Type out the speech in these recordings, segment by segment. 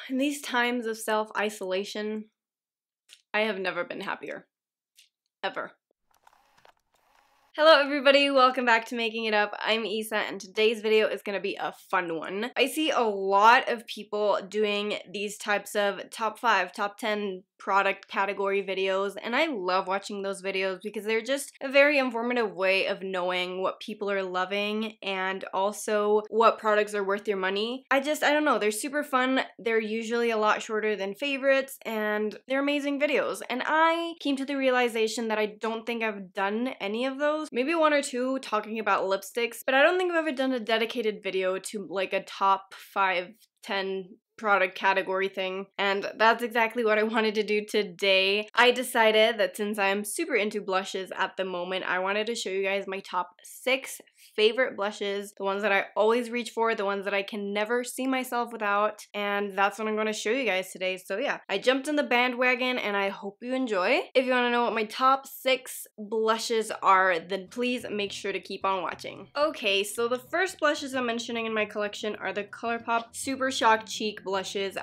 In these times of self-isolation, I have never been happier. Ever. Hello everybody, welcome back to Making It Up. I'm Isa and today's video is going to be a fun one. I see a lot of people doing these types of top 5, top 10 product category videos, and I love watching those videos because they're just a very informative way of knowing what people are loving and also what products are worth your money. I don't know, they're super fun. They're usually a lot shorter than favorites and they're amazing videos. And I came to the realization that I don't think I've done any of those. Maybe one or two talking about lipsticks, but I don't think I've ever done a dedicated video to like a top 5, 10 product category thing, and that's exactly what I wanted to do today. I decided that since I'm super into blushes at the moment, I wanted to show you guys my top 6 favorite blushes, the ones that I always reach for, the ones that I can never see myself without, and that's what I'm going to show you guys today. So yeah, I jumped in the bandwagon and I hope you enjoy. If you want to know what my top 6 blushes are, then please make sure to keep on watching. Okay, so the first blushes I'm mentioning in my collection are the Colorpop Super Shock Cheek blushes.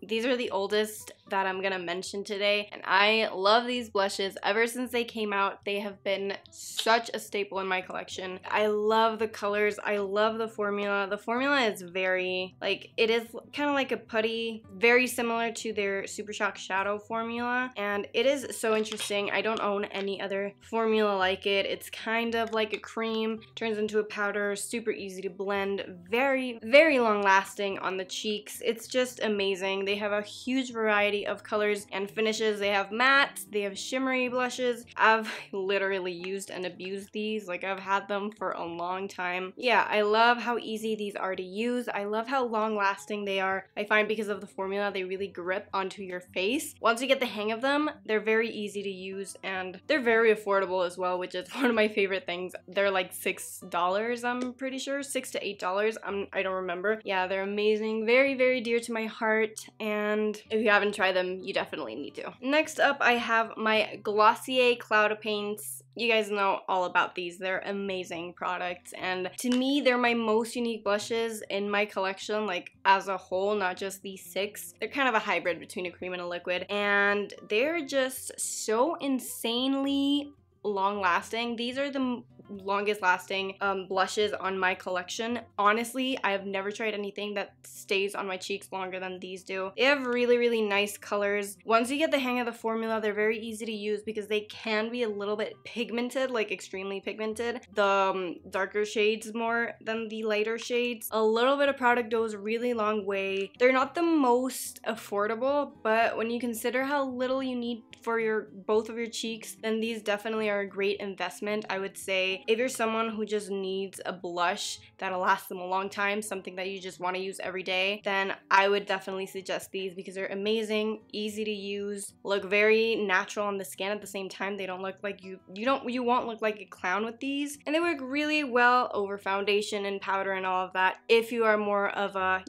These are the oldest that I'm gonna mention today, and I love these blushes. Ever since they came out, they have been such a staple in my collection. I love the colors, I love the formula. The formula is very, it is kind of like a putty, very similar to their Super Shock Shadow formula, and it is so interesting. I don't own any other formula like it. It's kind of like a cream, turns into a powder, super easy to blend, very, very long lasting on the cheeks. It's just amazing. They have a huge variety of colors and finishes. They have matte, they have shimmery blushes. I've literally used and abused these. I've had them for a long time. Yeah, I love how easy these are to use. I love how long lasting they are. I find because of the formula, they really grip onto your face. Once you get the hang of them, they're very easy to use and they're very affordable as well, which is one of my favorite things. They're like $6, I'm pretty sure, $6 to $8. I don't remember. Yeah, they're amazing. Very, very dear to my heart, and if you haven't tried them, you definitely need to. Next up, I have my Glossier Cloud Paints. You guys know all about these. They're amazing products, and to me, they're my most unique blushes in my collection, as a whole, not just these 6. They're kind of a hybrid between a cream and a liquid, and they're just so insanely long lasting. These are the longest lasting blushes on my collection. Honestly, I have never tried anything that stays on my cheeks longer than these do. They have really, really nice colors. Once you get the hang of the formula, they're very easy to use because they can be a little bit pigmented, extremely pigmented. The darker shades more than the lighter shades. A little bit of product goes a really long way. They're not the most affordable, but when you consider how little you need for both of your cheeks, then these definitely are a great investment. I would say if you're someone who just needs a blush that'll last them a long time, something that you just want to use every day, then I would definitely suggest these because they're amazing, easy to use, look very natural on the skin at the same time. They don't look like you won't look like a clown with these, and they work really well over foundation and powder and all of that. If you are more of a,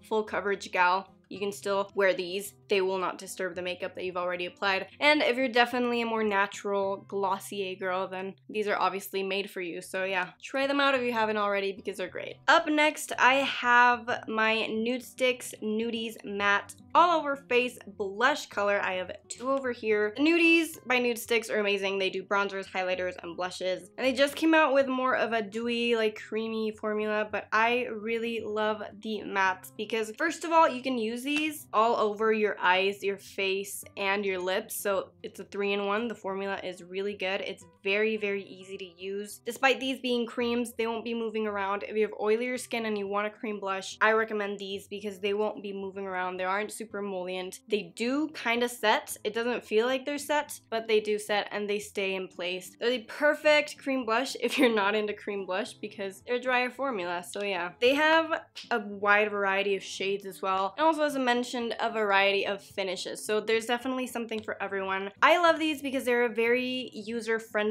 full coverage gal, you can still wear these. They will not disturb the makeup that you've already applied. And if you're definitely a more natural Glossier girl, then these are obviously made for you. So yeah, try them out if you haven't already because they're great. Up next, I have my Nude Stix Nudies Matte All Over Face Blush color. I have 2 over here. The Nudies by Nude Stix are amazing. They do bronzers, highlighters, and blushes. And they just came out with more of a dewy, creamy formula, but I really love the mattes because first of all, you can use these all over your eyes, your face, and your lips. So it's a 3-in-1. The formula is really good. It's very, very easy to use. Despite these being creams, they won't be moving around. If you have oilier skin and you want a cream blush, I recommend these because they won't be moving around. They aren't super emollient. They do kind of set. It doesn't feel like they're set, but they do set and they stay in place. They're the perfect cream blush if you're not into cream blush because they're a drier formula. So yeah, they have a wide variety of shades as well. And also, as I mentioned, a variety of finishes. So there's definitely something for everyone. I love these because they're very user-friendly.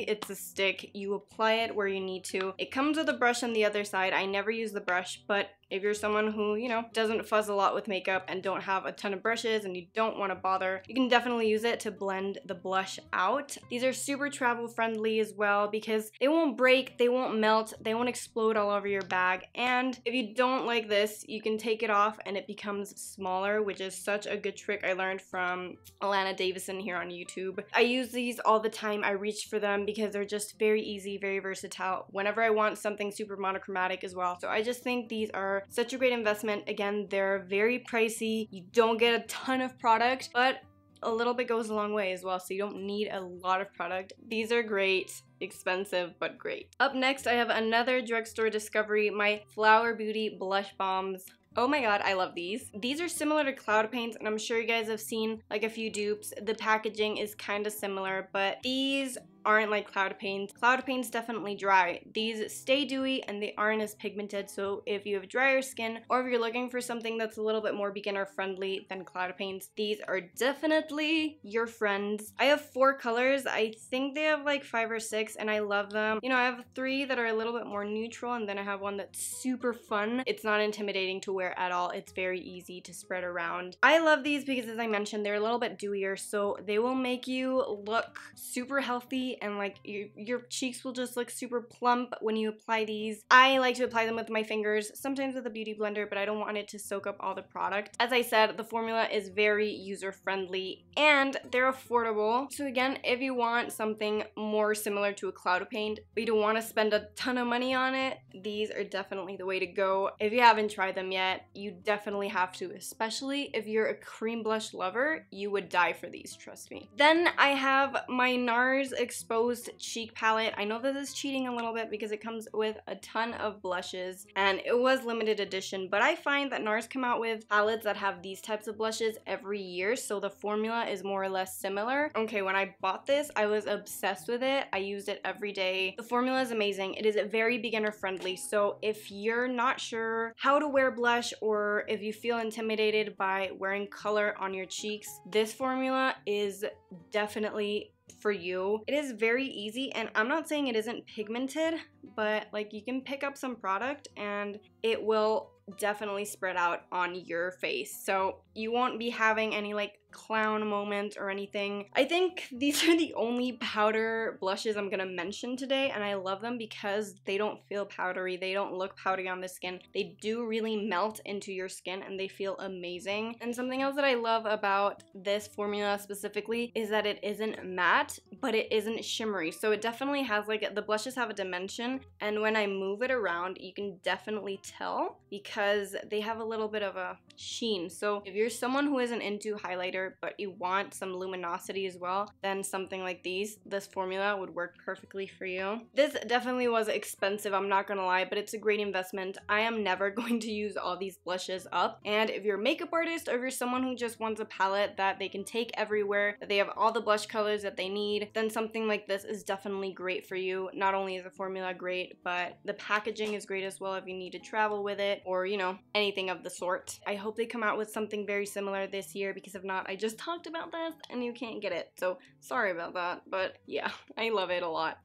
It's a stick. You apply it where you need to. It comes with a brush on the other side. I never use the brush, but if you're someone who, you know, doesn't fuzz a lot with makeup and don't have a ton of brushes and you don't want to bother, you can definitely use it to blend the blush out. These are super travel friendly as well because they won't break, they won't melt, they won't explode all over your bag. And if you don't like this, you can take it off and it becomes smaller, which is such a good trick I learned from Alana Davison here on YouTube. I use these all the time. I reach for them because they're just very easy, very versatile whenever I want something super monochromatic as well. So I just think these are such a great investment. Again, they're very pricey. You don't get a ton of product, but a little bit goes a long way as well, so you don't need a lot of product. These are great. Expensive, but great. Up next, I have another drugstore discovery, my Flower Beauty Blush Balms. Oh my god, I love these. These are similar to Cloud Paints, and I'm sure you guys have seen like a few dupes. The packaging is kind of similar, but these aren't like Cloud Paints. Cloud Paints definitely dry. These stay dewy and they aren't as pigmented, so if you have drier skin or if you're looking for something that's a little bit more beginner friendly than Cloud Paints, these are definitely your friends. I have 4 colors. I think they have like 5 or 6 and I love them. You know, I have 3 that are a little bit more neutral and then I have one that's super fun. It's not intimidating to wear at all. It's very easy to spread around. I love these because, as I mentioned, they're a little bit dewier, so they will make you look super healthy and like your cheeks will just look super plump when you apply these. I like to apply them with my fingers, sometimes with a beauty blender, but I don't want it to soak up all the product. As I said, the formula is very user-friendly and they're affordable. So again, if you want something more similar to a Cloud Paint, but you don't want to spend a ton of money on it, these are definitely the way to go. If you haven't tried them yet, you definitely have to, especially if you're a cream blush lover, you would die for these, trust me. Then I have my NARS Exposed Cheek Palette. I know this is cheating a little bit because it comes with a ton of blushes and it was limited edition, but I find that NARS come out with palettes that have these types of blushes every year, so the formula is more or less similar. Okay, when I bought this, I was obsessed with it. I used it every day. The formula is amazing. It is very beginner friendly, so if you're not sure how to wear blush or if you feel intimidated by wearing color on your cheeks, this formula is definitely for you. It is very easy, and I'm not saying it isn't pigmented, but like you can pick up some product and it will definitely spread out on your face, so you won't be having any like clown moment or anything. I think these are the only powder blushes I'm gonna mention today, and I love them because they don't feel powdery, they don't look powdery on the skin, they do really melt into your skin and they feel amazing. And something else that I love about this formula specifically is that it isn't matte, but it isn't shimmery, so it definitely has like, the blushes have a dimension, and when I move it around you can definitely tell because they have a little bit of a sheen. So if you're someone who isn't into highlighter but you want some luminosity as well, then something like this formula would work perfectly for you. This definitely was expensive, I'm not gonna lie, but it's a great investment. I am never going to use all these blushes up, and if you're a makeup artist or if you're someone who just wants a palette that they can take everywhere, that they have all the blush colors that they need, then something like this is definitely great for you. Not only is the formula great, but the packaging is great as well if you need to travel with it or, you know, anything of the sort. I hope they come out with something very similar this year, because if not, I just talked about this and you can't get it, so sorry about that, but yeah, I love it a lot.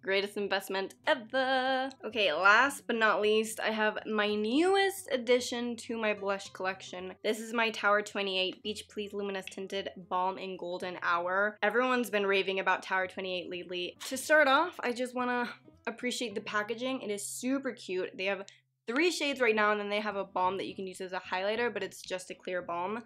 Greatest investment ever. Okay, last but not least, I have my newest addition to my blush collection. This is my Tower 28 Beach Please Luminous Tinted Balm in Golden Hour. Everyone's been raving about Tower 28 lately. To start off, I just want to appreciate the packaging. It is super cute. They have 3 shades right now, and then they have a balm that you can use as a highlighter, but it's just a clear balm.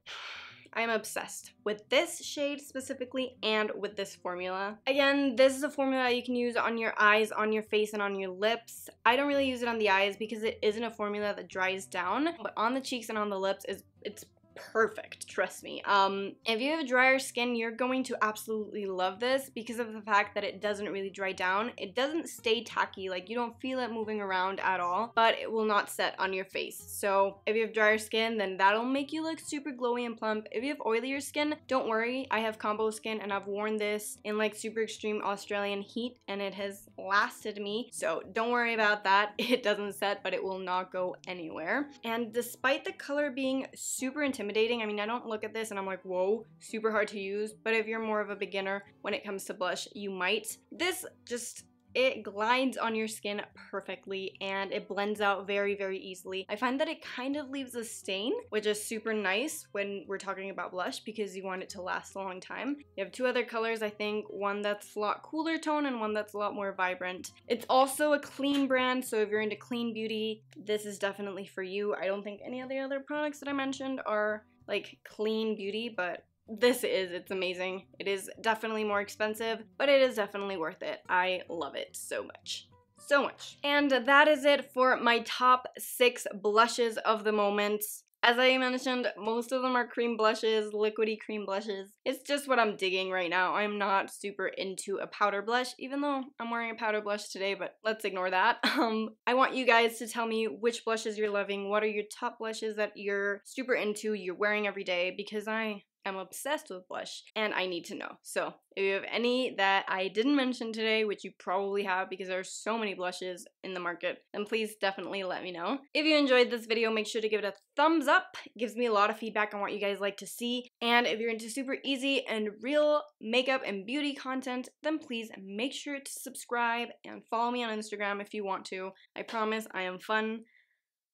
I'm obsessed with this shade specifically and with this formula. Again, this is a formula you can use on your eyes, on your face, and on your lips. I don't really use it on the eyes because it isn't a formula that dries down, but on the cheeks and on the lips, it's perfect, trust me. If you have drier skin, you're going to absolutely love this because of the fact that it doesn't really dry down. It doesn't stay tacky, like you don't feel it moving around at all, but it will not set on your face. So if you have drier skin, then that'll make you look super glowy and plump. If you have oilier skin, don't worry, I have combo skin and I've worn this in like super extreme Australian heat and it has lasted me, so don't worry about that. It doesn't set, but it will not go anywhere. And despite the color being super intimidating, I mean, I don't look at this and I'm like, whoa, super hard to use, but if you're more of a beginner when it comes to blush, you might. This just it glides on your skin perfectly and it blends out very, very easily. I find that it kind of leaves a stain, which is super nice when we're talking about blush because you want it to last a long time. You have two other colors, I think, one that's a lot cooler tone and one that's a lot more vibrant. It's also a clean brand, so if you're into clean beauty, this is definitely for you. I don't think any of the other products that I mentioned are like clean beauty, but it's amazing. It is definitely more expensive, but it is definitely worth it. I love it so much. So much. And that is it for my top 6 blushes of the moment. As I mentioned, most of them are cream blushes, liquidy cream blushes. It's just what I'm digging right now. I'm not super into a powder blush, even though I'm wearing a powder blush today, but let's ignore that. I want you guys to tell me which blushes you're loving. What are your top blushes that you're super into, you're wearing every day, because I'm obsessed with blush and I need to know. So if you have any that I didn't mention today, which you probably have because there's so many blushes in the market, then please definitely let me know. If you enjoyed this video, make sure to give it a thumbs up. It gives me a lot of feedback on what you guys like to see. And if you're into super easy and real makeup and beauty content, then please make sure to subscribe and follow me on Instagram if you want to. I promise I am fun.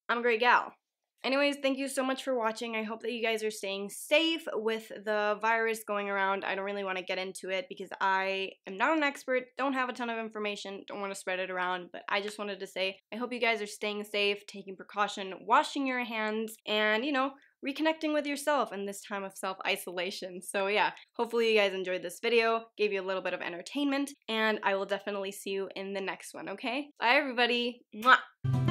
I'm a great gal. Anyways, thank you so much for watching. I hope that you guys are staying safe with the virus going around. I don't really want to get into it because I am not an expert, don't have a ton of information, don't want to spread it around, but I just wanted to say I hope you guys are staying safe, taking precaution, washing your hands, and, you know, reconnecting with yourself in this time of self-isolation. So yeah, hopefully you guys enjoyed this video, gave you a little bit of entertainment, and I will definitely see you in the next one, okay? Bye everybody! Mwah!